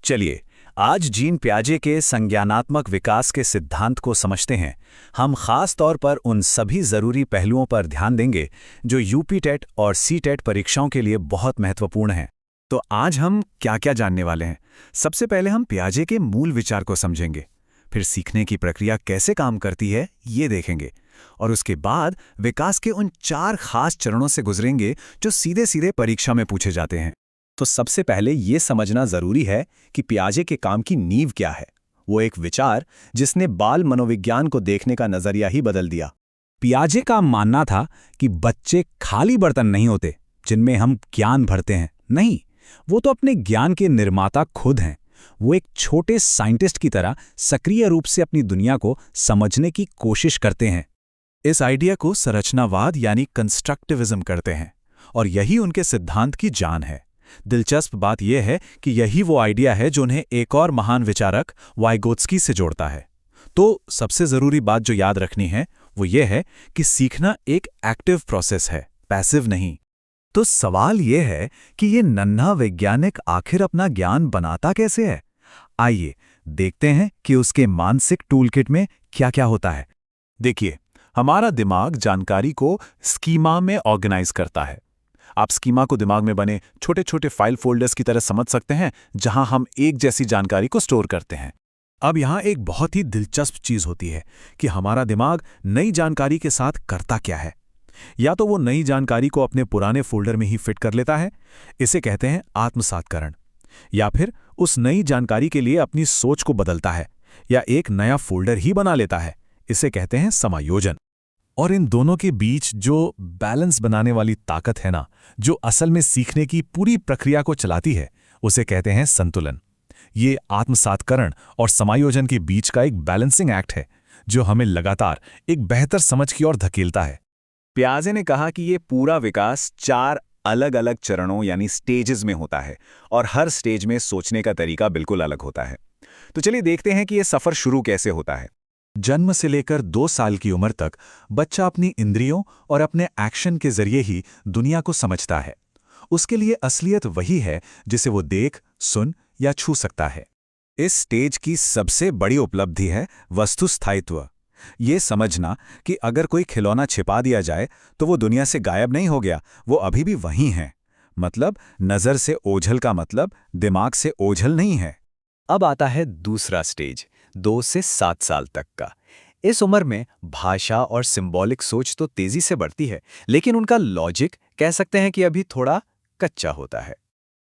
चलिए, आज जीन पियाजे के संज्ञानात्मक विकास के सिद्धांत को समझते हैं। हम खास तौर पर उन सभी ज़रूरी पहलुओं पर ध्यान देंगे जो यूपी टेट और सी टेट परीक्षाओं के लिए बहुत महत्वपूर्ण हैं। तो आज हम क्या क्या जानने वाले हैं? सबसे पहले हम पियाजे के मूल विचार को समझेंगे, फिर सीखने की प्रक्रिया कैसे काम करती है ये देखेंगे, और उसके बाद विकास के उन 4 खास चरणों से गुजरेंगे जो सीधे सीधे परीक्षा में पूछे जाते हैं। तो सबसे पहले ये समझना ज़रूरी है कि पियाजे के काम की नींव क्या है। वो एक विचार जिसने बाल मनोविज्ञान को देखने का नज़रिया ही बदल दिया। पियाजे का मानना था कि बच्चे खाली बर्तन नहीं होते जिनमें हम ज्ञान भरते हैं। नहीं, वो तो अपने ज्ञान के निर्माता खुद हैं। वो एक छोटे साइंटिस्ट की तरह सक्रिय रूप से अपनी दुनिया को समझने की कोशिश करते हैं। इस आइडिया को संरचनावाद यानी कंस्ट्रक्टिविज्म करते हैं, और यही उनके सिद्धांत की जान है। दिलचस्प बात यह है कि यही वो आइडिया है जो उन्हें एक और महान विचारक वाइगोत्स्की से जोड़ता है। तो सबसे ज़रूरी बात जो याद रखनी है वो ये है कि सीखना एक एक्टिव प्रोसेस है, पैसिव नहीं। तो सवाल ये है कि ये नन्हा वैज्ञानिक आखिर अपना ज्ञान बनाता कैसे है? आइए देखते हैं कि उसके मानसिक टूलकिट में क्या क्या होता है। देखिए, हमारा दिमाग जानकारी को स्कीमा में ऑर्गेनाइज करता है। आप स्कीमा को दिमाग में बने छोटे छोटे फाइल फोल्डर्स की तरह समझ सकते हैं, जहां हम एक जैसी जानकारी को स्टोर करते हैं। अब यहां एक बहुत ही दिलचस्प चीज होती है कि हमारा दिमाग नई जानकारी के साथ करता क्या है। या तो वो नई जानकारी को अपने पुराने फोल्डर में ही फिट कर लेता है, इसे कहते हैं आत्मसातकरण, या फिर उस नई जानकारी के लिए अपनी सोच को बदलता है या एक नया फोल्डर ही बना लेता है, इसे कहते हैं समायोजन। और इन दोनों के बीच जो बैलेंस बनाने वाली ताकत है ना, जो असल में सीखने की पूरी प्रक्रिया को चलाती है, उसे कहते हैं संतुलन। ये आत्मसातकरण और समायोजन के बीच का एक बैलेंसिंग एक्ट है जो हमें लगातार एक बेहतर समझ की ओर धकेलता है। पियाजे ने कहा कि ये पूरा विकास 4 अलग अलग चरणों यानी स्टेजेस में होता है, और हर स्टेज में सोचने का तरीका बिल्कुल अलग होता है। तो चलिए देखते हैं कि ये सफ़र शुरू कैसे होता है। जन्म से लेकर 2 साल की उम्र तक बच्चा अपनी इंद्रियों और अपने एक्शन के जरिए ही दुनिया को समझता है। उसके लिए असलियत वही है जिसे वो देख, सुन या छू सकता है। इस स्टेज की सबसे बड़ी उपलब्धि है वस्तुस्थायित्व। ये समझना कि अगर कोई खिलौना छिपा दिया जाए तो वो दुनिया से गायब नहीं हो गया, वो अभी भी वहीं है। मतलब नज़र से ओझल का मतलब दिमाग से ओझल नहीं है। अब आता है दूसरा स्टेज, 2 से 7 साल तक का। इस उम्र में भाषा और सिंबॉलिक सोच तो तेजी से बढ़ती है, लेकिन उनका लॉजिक कह सकते हैं कि अभी थोड़ा कच्चा होता है।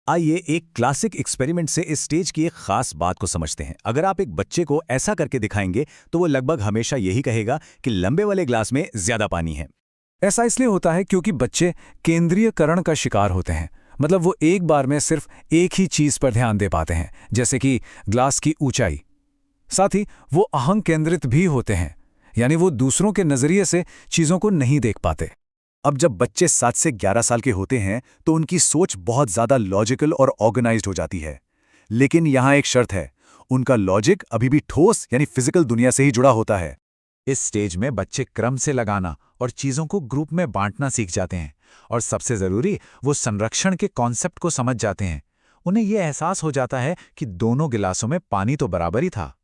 आइए एक क्लासिक एक्सपेरिमेंट से इस स्टेज की एक खास बात को समझते हैं। अगर आप एक बच्चे को ऐसा करके दिखाएंगे तो वो लगभग हमेशा यही कहेगा कि लंबे वाले ग्लास में ज्यादा पानी है। ऐसा इसलिए होता है क्योंकि बच्चे केंद्रीयकरण का शिकार होते हैं। मतलब वो एक बार में सिर्फ एक ही चीज पर ध्यान दे पाते हैं, जैसे कि ग्लास की ऊंचाई। साथ ही वो अहंग केंद्रित भी होते हैं, यानी वो दूसरों के नजरिए से चीजों को नहीं देख पाते। अब जब बच्चे 7 से 11 साल के होते हैं तो उनकी सोच बहुत ज्यादा लॉजिकल और ऑर्गेनाइज्ड हो जाती है। लेकिन यहां एक शर्त है, उनका लॉजिक अभी भी ठोस यानी फिजिकल दुनिया से ही जुड़ा होता है। इस स्टेज में बच्चे क्रम से लगाना और चीजों को ग्रुप में बांटना सीख जाते हैं, और सबसे जरूरी वो संरक्षण के कॉन्सेप्ट को समझ जाते हैं। उन्हें यह एहसास हो जाता है कि दोनों गिलासों में पानी तो बराबर ही था।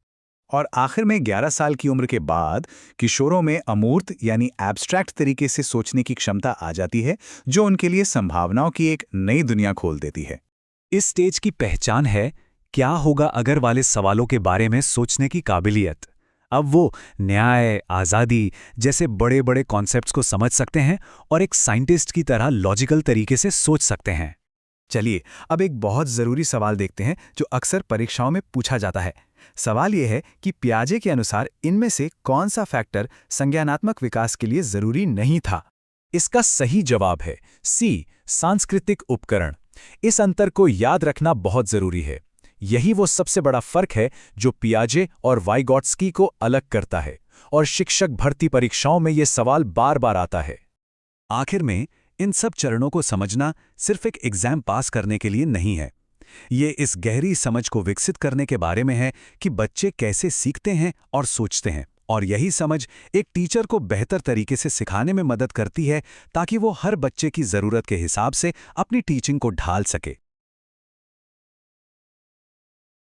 और आखिर में 11 साल की उम्र के बाद किशोरों में अमूर्त यानी एब्स्ट्रैक्ट तरीके से सोचने की क्षमता आ जाती है, जो उनके लिए संभावनाओं की एक नई दुनिया खोल देती है। इस स्टेज की पहचान है क्या होगा अगर वाले सवालों के बारे में सोचने की काबिलियत। अब वो न्याय, आज़ादी जैसे बड़े बड़े कॉन्सेप्ट्स को समझ सकते हैं और एक साइंटिस्ट की तरह लॉजिकल तरीके से सोच सकते हैं। चलिए अब एक बहुत ज़रूरी सवाल देखते हैं जो अक्सर परीक्षाओं में पूछा जाता है। सवाल यह है कि पियाजे के अनुसार इनमें से कौन सा फैक्टर संज्ञानात्मक विकास के लिए जरूरी नहीं था? इसका सही जवाब है सी, सांस्कृतिक उपकरण। इस अंतर को याद रखना बहुत जरूरी है। यही वो सबसे बड़ा फर्क है जो पियाजे और वाइगोत्स्की को अलग करता है, और शिक्षक भर्ती परीक्षाओं में यह सवाल बार बार आता है। आखिर में इन सब चरणों को समझना सिर्फ एक एग्जाम पास करने के लिए नहीं है। ये इस गहरी समझ को विकसित करने के बारे में है कि बच्चे कैसे सीखते हैं और सोचते हैं, और यही समझ एक टीचर को बेहतर तरीके से सिखाने में मदद करती है ताकि वो हर बच्चे की ज़रूरत के हिसाब से अपनी टीचिंग को ढाल सके।